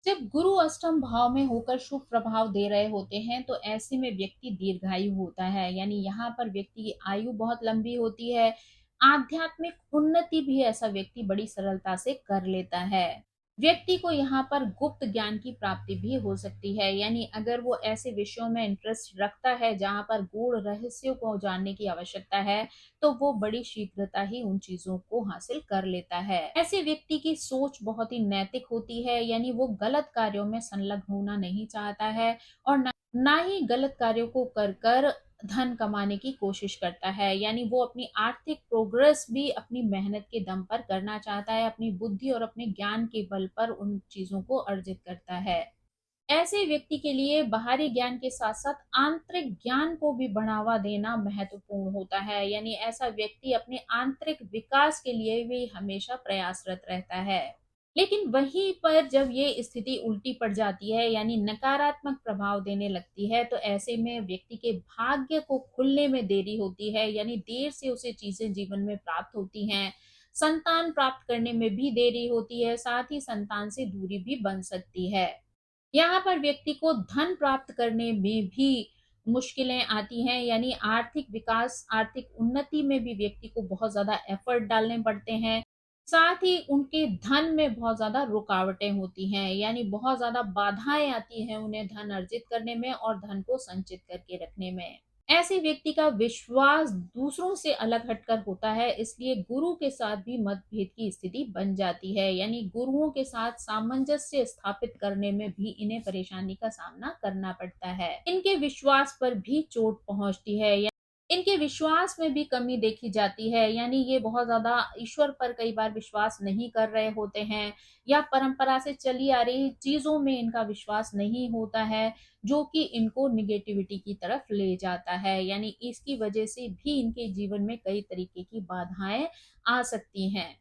जब गुरु अष्टम भाव में होकर शुभ प्रभाव दे रहे होते हैं तो ऐसे में व्यक्ति दीर्घायु होता है, यानी यहाँ पर व्यक्ति की आयु बहुत लंबी होती है। आध्यात्मिक उन्नति भी ऐसा व्यक्ति बड़ी सरलता से कर लेता है। व्यक्ति को यहाँ पर गुप्त ज्ञान की प्राप्ति भी हो सकती है, यानी अगर वो ऐसे विषयों में इंटरेस्ट रखता है जहाँ पर गूढ़ रहस्यों को जानने की आवश्यकता है, तो वो बड़ी शीघ्रता ही उन चीजों को हासिल कर लेता है। ऐसे व्यक्ति की सोच बहुत ही नैतिक होती है, यानी वो गलत कार्यों में संलग्न होना नहीं चाहता है और ना ही गलत कार्यों को कर कर धन कमाने की कोशिश करता है। यानी वो अपनी आर्थिक प्रोग्रेस भी अपनी मेहनत के दम पर करना चाहता है, अपनी बुद्धि और अपने ज्ञान के बल पर उन चीजों को अर्जित करता है। ऐसे व्यक्ति के लिए बाहरी ज्ञान के साथ साथ आंतरिक ज्ञान को भी बढ़ावा देना महत्वपूर्ण होता है, यानी ऐसा व्यक्ति अपने आंतरिक विकास के लिए भी हमेशा प्रयासरत रहता है। लेकिन वहीं पर जब ये स्थिति उल्टी पड़ जाती है, यानी नकारात्मक प्रभाव देने लगती है, तो ऐसे में व्यक्ति के भाग्य को खुलने में देरी होती है, यानी देर से उसे चीजें जीवन में प्राप्त होती हैं। संतान प्राप्त करने में भी देरी होती है, साथ ही संतान से दूरी भी बन सकती है। यहाँ पर व्यक्ति को धन प्राप्त करने में भी मुश्किलें आती हैं, यानी आर्थिक विकास, आर्थिक उन्नति में भी व्यक्ति को बहुत ज़्यादा एफर्ट डालने पड़ते हैं। साथ ही उनके धन में बहुत ज़्यादा रुकावटें होती हैं, यानी बहुत ज़्यादा बाधाएँ आती हैं उन्हें धन अर्जित करने में और धन को संचित करके रखने में। ऐसे व्यक्ति का विश्वास दूसरों से अलग हटकर होता है, इसलिए गुरु के साथ भी मतभेद की स्थिति बन जाती है, यानी गुरुओं के साथ सामंजस्य स्थापित करने में भी इन्हें परेशानी का सामना करना पड़ता है। इनके विश्वास पर भी चोट पहुंचती है, या इनके विश्वास में भी कमी देखी जाती है, यानी ये बहुत ज्यादा ईश्वर पर कई बार विश्वास नहीं कर रहे होते हैं, या परंपरा से चली आ रही चीजों में इनका विश्वास नहीं होता है, जो कि इनको निगेटिविटी की तरफ ले जाता है। यानी इसकी वजह से भी इनके जीवन में कई तरीके की बाधाएं आ सकती हैं।